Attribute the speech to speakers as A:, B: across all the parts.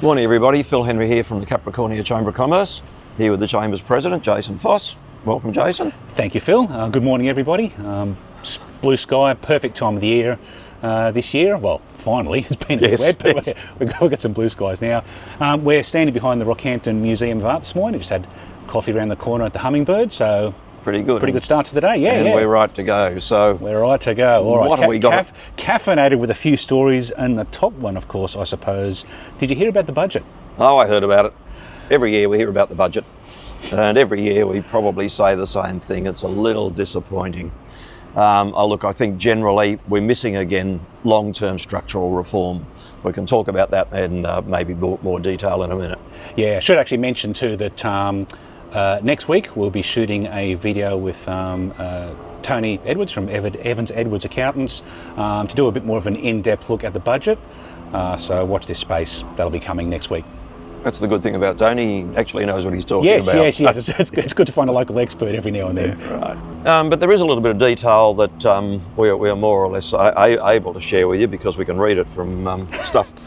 A: Morning everybody, Phil Henry here from the Capricornia Chamber of Commerce, here with the Chamber's President, Jason Foss. Welcome, Jason.
B: Thank you, Phil. Good morning everybody. Blue sky, perfect time of the year this year. Well, finally, it's been a bit wet, but we've got some blue skies now. We're standing behind the Rockhampton Museum of Art this morning. Just had coffee around the corner at the Hummingbird, so
A: pretty good
B: start to the day.
A: And we're right to go. So
B: we're right to go. All right.
A: What have we got?
B: Caffeinated with a few stories, and the top one, of course, I suppose. Did you hear about the budget?
A: Oh, I heard about it. Every year we hear about the budget, and every year we probably say the same thing. It's a little disappointing. Look, I think generally we're missing again long-term structural reform. We can talk about that in maybe more detail in a minute.
B: Yeah, I should actually mention too that next week we'll be shooting a video with Tony Edwards from Evans Edwards Accountants to do a bit more of an in-depth look at the budget. So watch this space. That'll be coming next week.
A: That's the good thing about Tony. He actually knows what he's talking about.
B: Yes. It's good to find a local expert every now and then.
A: Yeah, right. But there is a little bit of detail that we are more or less able to share with you because we can read it from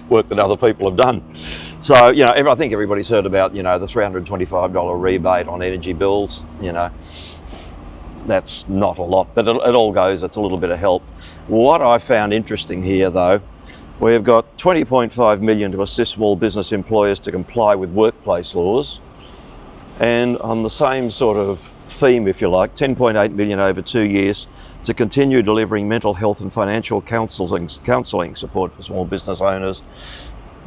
A: work that other people have done. So, I think everybody's heard about, the $325 rebate on energy bills. That's not a lot, but it all goes, it's a little bit of help. What I found interesting here, though, we've got $20.5 million to assist small business employers to comply with workplace laws. And on the same sort of theme, if you like, $10.8 million over 2 years to continue delivering mental health and financial counselling support for small business owners.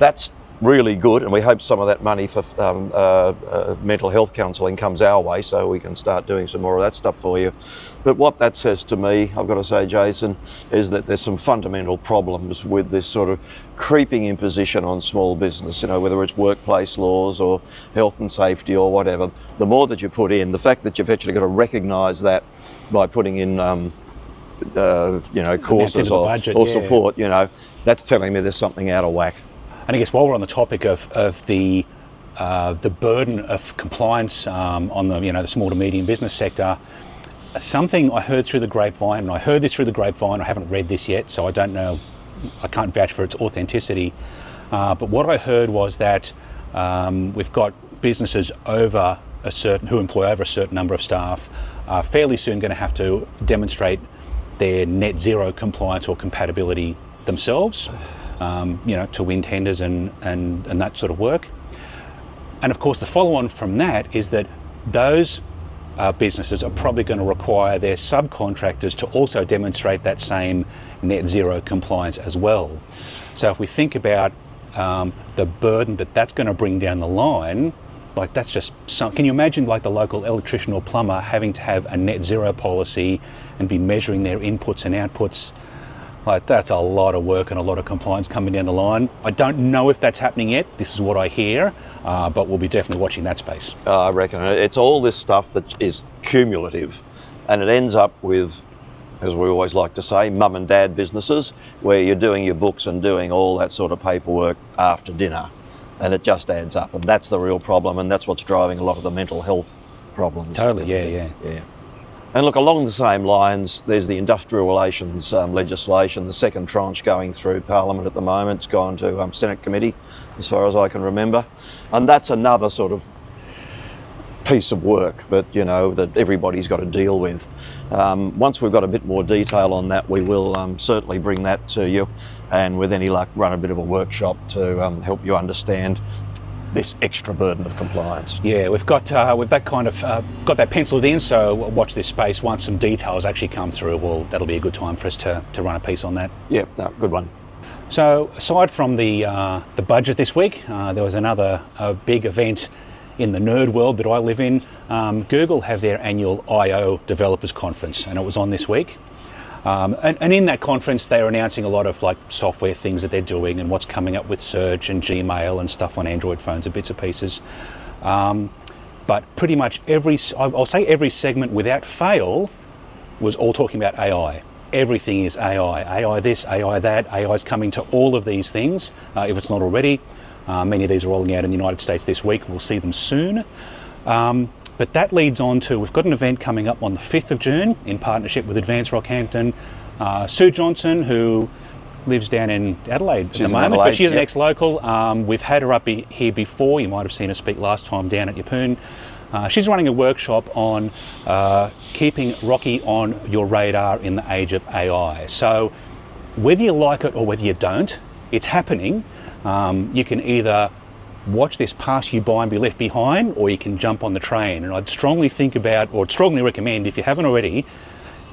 A: That's really good, and we hope some of that money for mental health counselling comes our way so we can start doing some more of that stuff for you. But what that says to me, I've got to say, Jason, is that there's some fundamental problems with this sort of creeping imposition on small business, whether it's workplace laws or health and safety or whatever. The more that you put in, the fact that you've actually got to recognise that by putting in courses or support, that's telling me there's something out of whack.
B: And I guess while we're on the topic of the burden of compliance on the small to medium business sector, something I heard through the grapevine, and I heard this through the grapevine, I haven't read this yet, so I don't know, I can't vouch for its authenticity, but what I heard was that we've got businesses who employ over a certain number of staff are fairly soon going to have to demonstrate their net zero compliance or compatibility themselves. To win tenders and that sort of work. And of course the follow on from that is that those businesses are probably going to require their subcontractors to also demonstrate that same net zero compliance as well. So if we think about the burden that's going to bring down the line, like that's just can you imagine like the local electrician or plumber having to have a net zero policy and be measuring their inputs and outputs? Like that's a lot of work and a lot of compliance coming down the line. I don't know if that's happening yet. This is what I hear, but we'll be definitely watching that space.
A: I reckon it's all this stuff that is cumulative, and it ends up with, as we always like to say, mum and dad businesses where you're doing your books and doing all that sort of paperwork after dinner, and it just adds up, and that's the real problem, and that's what's driving a lot of the mental health problems.
B: Totally, yeah.
A: And look, along the same lines, there's the industrial relations legislation, the second tranche going through Parliament at the moment. It's gone to Senate committee, as far as I can remember. And that's another sort of piece of work that, that everybody's got to deal with. Once we've got a bit more detail on that, we will certainly bring that to you, and with any luck, run a bit of a workshop to help you understand this extra burden of compliance.
B: Yeah, we've got that kind of got that penciled in. So watch this space. Once some details actually come through, that'll be a good time for us to run a piece on that.
A: Yeah, no, good one.
B: So aside from the budget this week, there was another big event in the nerd world that I live in. Google have their annual I/O Developers Conference, and it was on this week. And in that conference, they're announcing a lot of like software things that they're doing and what's coming up with search and Gmail and stuff on Android phones and bits and pieces. But pretty much I'll say every segment without fail was all talking about AI. Everything is AI. AI this, AI that. AI is coming to all of these things, if it's not already. Many of these are rolling out in the United States this week. We'll see them soon. But that leads on to, we've got an event coming up on the 5th of June in partnership with Advance Rockhampton. Sue Johnson, who lives down in Adelaide at the
A: in
B: moment,
A: Adelaide,
B: but she's an
A: yep.
B: ex-local. We've had her up here before. You might have seen her speak last time down at Yeppoon. She's running a workshop on keeping Rocky on your radar in the age of AI. So whether you like it or whether you don't, it's happening. You can either watch this pass you by and be left behind, or you can jump on the train. And I'd strongly strongly recommend, if you haven't already,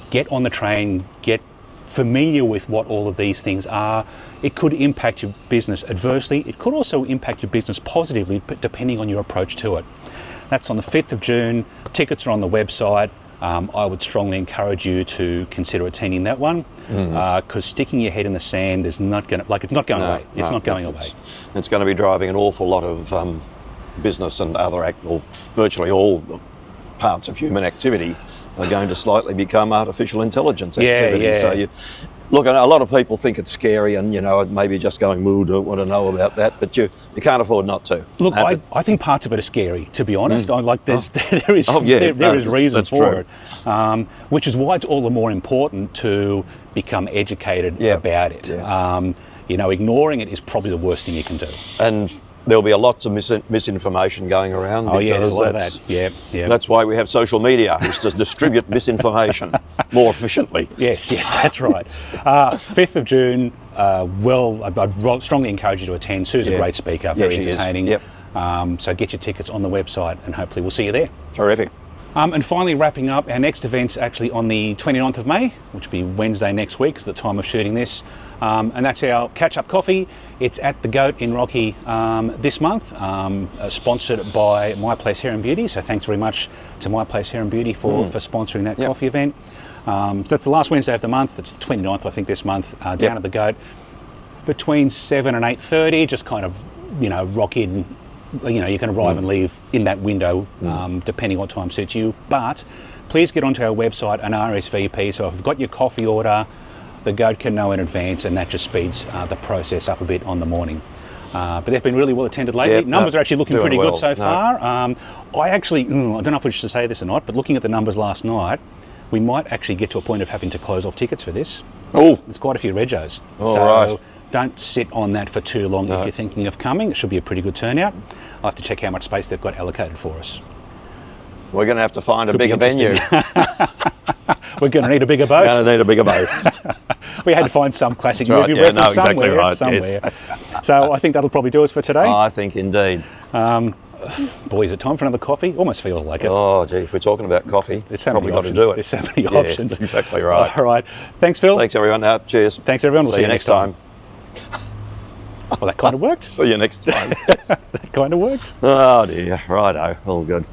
B: get on the train, get familiar with what all of these things are. It could impact your business adversely. It could also impact your business positively, depending on your approach to it. That's on the 5th of June. Tickets are on the website. I would strongly encourage you to consider attending that one, because sticking your head in the sand is not going to, it's not going away. It's not going away.
A: It's going to be driving an awful lot of business and other, virtually all parts of human activity are going to slightly become artificial intelligence activity.
B: Yeah.
A: So look, a lot of people think it's scary and, maybe just going, don't want to know about that, but you can't afford not to.
B: Look, I think parts of it are scary, to be honest. There is reason for it, which is why it's all the more important to become educated about it.
A: Yeah.
B: Ignoring it is probably the worst thing you can do.
A: And there'll be lots of misinformation going around.
B: Oh yeah, there's a lot of that. Yeah.
A: That's why we have social media, is to distribute misinformation more efficiently.
B: Yes, that's right. 5th of June, I'd strongly encourage you to attend. Sue's a great speaker, very entertaining.
A: Yep.
B: So get your tickets on the website and hopefully we'll see you there.
A: Terrific.
B: And finally, wrapping up, our next event's actually on the 29th of May, which will be Wednesday next week, is the time of shooting this. And that's our catch-up coffee. It's at the Goat in Rocky this month, sponsored by My Place Hair and Beauty. So thanks very much to My Place Hair and Beauty for sponsoring that coffee event. So that's the last Wednesday of the month. It's the 29th, I think, this month, down at the Goat. Between 7 and 8:30, just kind of, rock in. You can arrive and leave in that window, depending what time suits you. But please get onto our website and RSVP. So if you've got your coffee order, the Goat can know in advance, and that just speeds the process up a bit on the morning. But they've been really well attended lately. Numbers are actually looking pretty good so far. I don't know if we should say this or not, but looking at the numbers last night, we might actually get to a point of having to close off tickets for this.
A: Oh,
B: there's quite a few regos.
A: Right.
B: Don't sit on that for too long if you're thinking of coming. It should be a pretty good turnout. I'll have to check how much space they've got allocated for us.
A: We're going to have to find a bigger venue.
B: We're going to need a bigger boat.
A: We're going to need a bigger boat.
B: We had to find some classic movie reference
A: exactly right.
B: somewhere.
A: Yes.
B: So I think that'll probably do us for today.
A: I think indeed.
B: Boy, is it time for another coffee? Almost feels like it.
A: Oh, gee, if we're talking about coffee,
B: there's so
A: probably
B: many
A: got
B: options.
A: to do it.
B: There's so many options.
A: That's exactly right.
B: All right. Thanks, Phil.
A: Thanks, everyone. Cheers.
B: Thanks, everyone. We'll see you next time. Well, that kind of worked.
A: See you next time.
B: That kind of worked.
A: Oh, dear. Righto. All good.